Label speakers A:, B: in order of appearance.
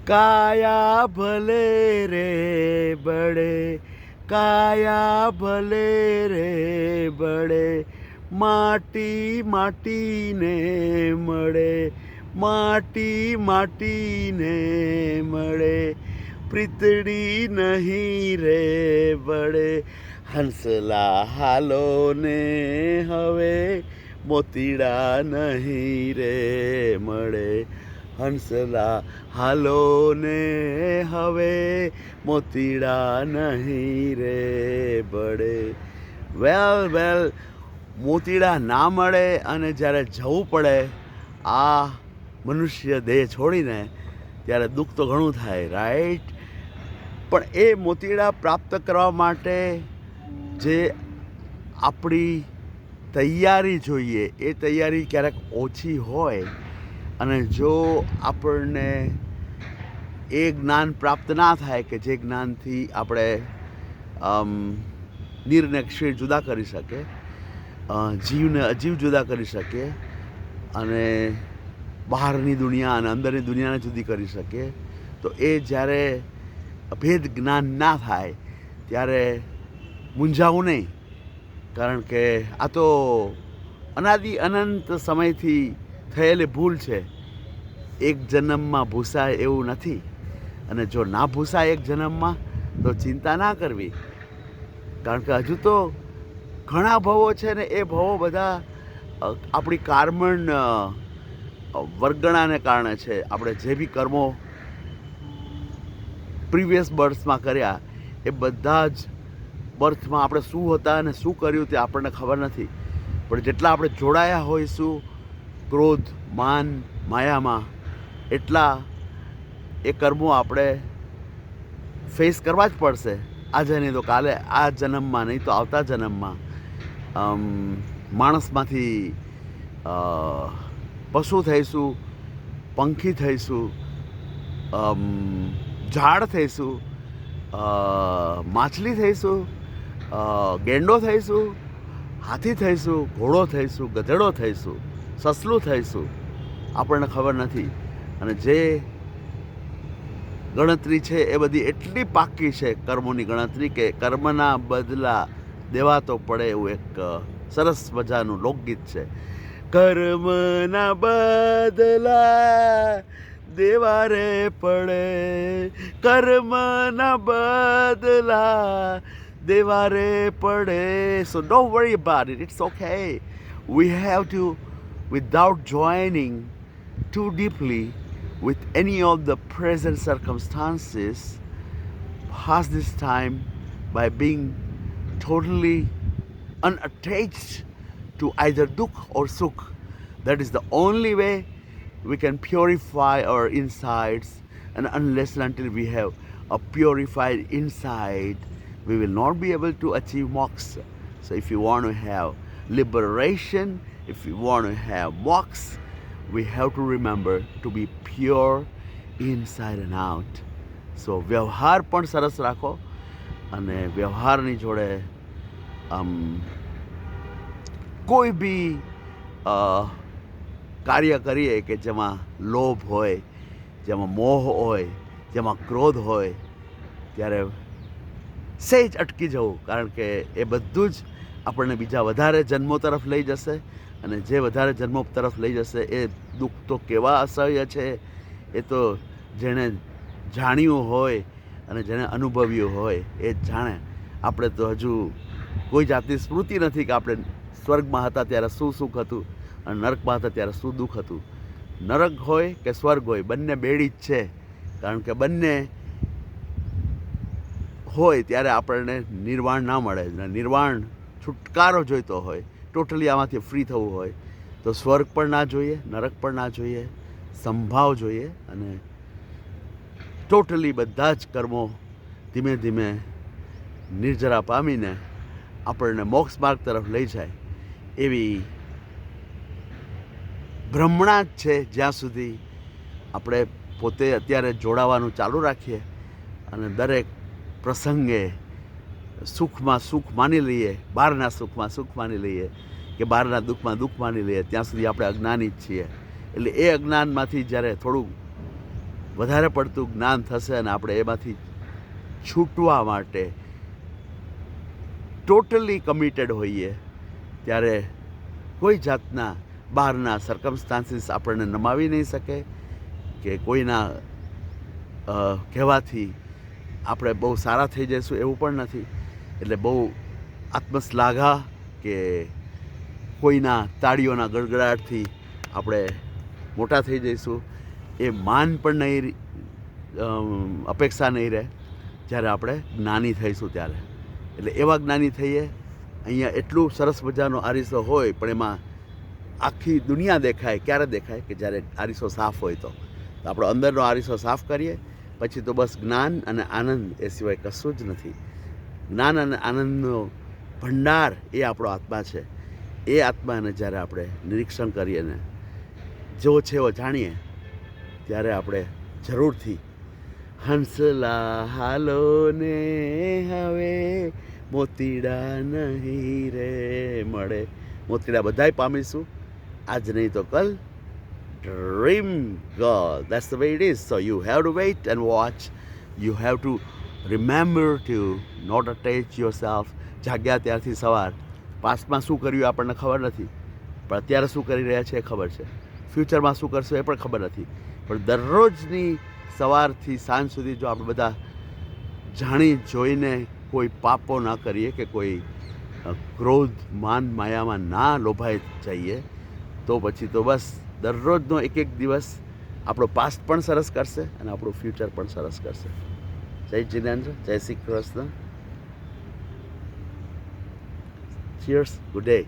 A: काया भले रे बड़े, काया भले रे बड़े, माटी माटी ने मड़े, माटी माटी ने मड़े, प्रीतड़ी नहीं रे बड़े, हंसला हालो ने हवे मोतीड़ा नहीं रे मड़े, हंसला हालो ने હવે મોતીડા નહીં રે બળે. વેલ મોતીડા ના મળે અને જ્યારે જવું પડે આ મનુષ્ય દેહ છોડીને ત્યારે દુઃખ તો ઘણું થાય, રાઈટ. પણ એ મોતીડા પ્રાપ્ત કરવા માટે જે આપણી તૈયારી જોઈએ એ તૈયારી ક્યારેક ઓછી હોય અને જો આપણને એ જ્ઞાન પ્રાપ્ત ના થાય કે જે જ્ઞાનથી આપણે નીરને ક્ષીર જુદા કરી શકીએ, જીવને અજીવ જુદા કરી શકીએ અને બહારની દુનિયા અને અંદરની દુનિયાને જુદી કરી શકીએ, તો એ જ્યારે ભેદ જ્ઞાન ના થાય ત્યારે મૂંઝાવું નહીં. કારણ કે આ તો અનાદિ અનંત સમયથી થયેલી ભૂલ છે. એક જન્મમાં ભૂસાય એવું નથી. અને જો ના ભૂસાય એક જન્મમાં તો ચિંતા ના કરવી. કારણ કે હજુ તો ઘણા ભવો છે ને એ ભવો બધા આપણી કાર્મણ વર્ગણાને કારણે છે. આપણે જે બી કર્મો પ્રીવિયસ બર્થમાં કર્યા એ બધા જ બર્થમાં આપણે શું હતા અને શું કર્યું તે આપણને ખબર નથી. પણ જેટલા આપણે જોડાયા હોઈશું ક્રોધ માન માયામાં એટલા એ કર્મો આપણે ફેસ કરવા જ પડશે. આજે નહીં તો કાલે, આ જન્મમાં નહીં તો આવતા જન્મમાં. માણસમાંથી પશુ થઈશું, પંખી થઈશું, ઝાડ થઈશું, માછલી થઈશું, ગેંડો થઈશું, હાથી થઈશું, ઘોડો થઈશું, ગધેડો થઈશું, સસલું થઈશું, આપણને ખબર નથી. અને જે ગણતરી છે એ બધી એટલી પાકી છે કર્મોની ગણતરી કે કર્મના બદલા દેવા તો પડે એવું એક સરસ મજાનું લોકગીત છે. કર્મના બદલા દેવા રે પડે, કર્મના બદલા દેવા રે પડે. So don't worry about it, it's okay. We have to, without joining too deeply with any of the present circumstances, pass this time by being totally unattached to either dukh or sukh. That is the only way we can purify our insides, and unless and until we have a purified inside, we will not be able to achieve moksha. So if you want to have liberation, if you want to have moksha, we have to remember to be pure inside and out. So વ્યવહાર પણ સરસ રાખો અને વ્યવહારની જોડે કોઈ બી કાર્ય કરીએ કે જેમાં લોભ હોય, જેમાં મોહ હોય, જેમાં ક્રોધ હોય, ત્યારે સહેજ અટકી જવું. કારણ કે એ બધું જ આપણને બીજા વધારે જન્મો તરફ લઈ જશે. અને જે વધારે જન્મો તરફ લઈ જશે એ દુઃખ તો કેવા અસહ્ય છે એ તો જેણે જાણ્યું હોય અને જેણે અનુભવ્યું હોય એ જ જાણે. આપણે તો હજુ કોઈ જાતની સ્મૃતિ નથી કે આપણે સ્વર્ગમાં હતા ત્યારે શું સુખ હતું અને નરકમાં હતા ત્યારે શું દુઃખ હતું. નરક હોય કે સ્વર્ગ હોય બંને બેડી જ છે. કારણ કે બંને હોય ત્યારે આપણને નિર્વાણ ના મળે. નિર્વાણ છુટકારો જોઈતો હોય, ટોટલી આમાંથી ફ્રી થવું હોય તો સ્વર્ગ પણ ના જોઈએ, નરક પણ ના જોઈએ, સંભાવ જોઈએ. અને ટોટલી બધા જ કર્મો ધીમે ધીમે નિર્જરા પામીને આપણને મોક્ષ માર્ગ તરફ લઈ જાય એવી ભ્રમણા જ છે. જ્યાં સુધી આપણે પોતે અત્યારે જોડાવાનું ચાલુ રાખીએ અને દરેક પ્રસંગે સુખમાં સુખ માની લઈએ, બહારના સુખમાં સુખ માની લઈએ કે બહારના દુઃખમાં દુઃખ માની લઈએ, ત્યાં સુધી આપણે અજ્ઞાની જ છીએ. એટલે એ અજ્ઞાનમાંથી જ્યારે થોડું વધારે પડતું જ્ઞાન થશે અને આપણે એમાંથી છૂટવા માટે ટોટલી કમિટેડ હોઈએ ત્યારે કોઈ જાતના બહારના સર્કમસ્ટાન્સીસ આપણને નમાવી નહીં શકે કે કોઈના કહેવાથી આપણે બહુ સારા થઈ જઈશું એવું પણ નથી. એટલે બહુ આત્મશ્લાઘા કે કોઈના તાળીઓના ગડગડાટથી આપણે મોટા થઈ જઈશું એ માન પણ નહીં અપેક્ષા નહીં રહે જ્યારે આપણે જ્ઞાની થઈશું ત્યારે. એટલે એવા જ્ઞાની થઈએ. અહીંયા એટલું સરસ મજાનો આરીસો હોય પણ એમાં આખી દુનિયા દેખાય. ક્યારે દેખાય? કે જ્યારે આરીસો સાફ હોય તો આપણો અંદરનો આરીસો સાફ કરીએ પછી તો બસ જ્ઞાન અને આનંદ એ સિવાય કશું જ નથી. જ્ઞાન અને આનંદનો ભંડાર એ આપણો આત્મા છે. એ આત્માને જ્યારે આપણે નિરીક્ષણ કરીએ ને જેવો છે એવો જાણીએ ત્યારે આપણે જરૂરથી હંસલા હાલો ને હવે મોતીડા નહીં રે મળે. મોતીડા બધાય પામીશું, આજ નહીં તો કલ. Dream girl, that's the way it is. So you have to wait and watch. You have to remember to not attach yourself. જાગ્યા ત્યારથી સવાર પાસ્ટમાં શું કર્યું આપણને ખબર નથી, પણ અત્યારે શું કરી રહ્યા છે એ ખબર છે. ફ્યુચરમાં શું કરશું એ પણ ખબર નથી, પણ દરરોજની સવારથી સાંજ સુધી જો આપણે બધા જાણી જોઈને કોઈ પાપો ના કરીએ કે કોઈ ક્રોધ માન માયામાં ના લોભાઈ જઈએ તો પછી તો બસ દરરોજનો એક એક દિવસ આપણો પાસ્ટ પણ સરસ કરશે અને આપણું ફ્યુચર પણ સરસ કરશે. જય જિનેન્દ્ર, જય Shri Krishna. Cheers, good day.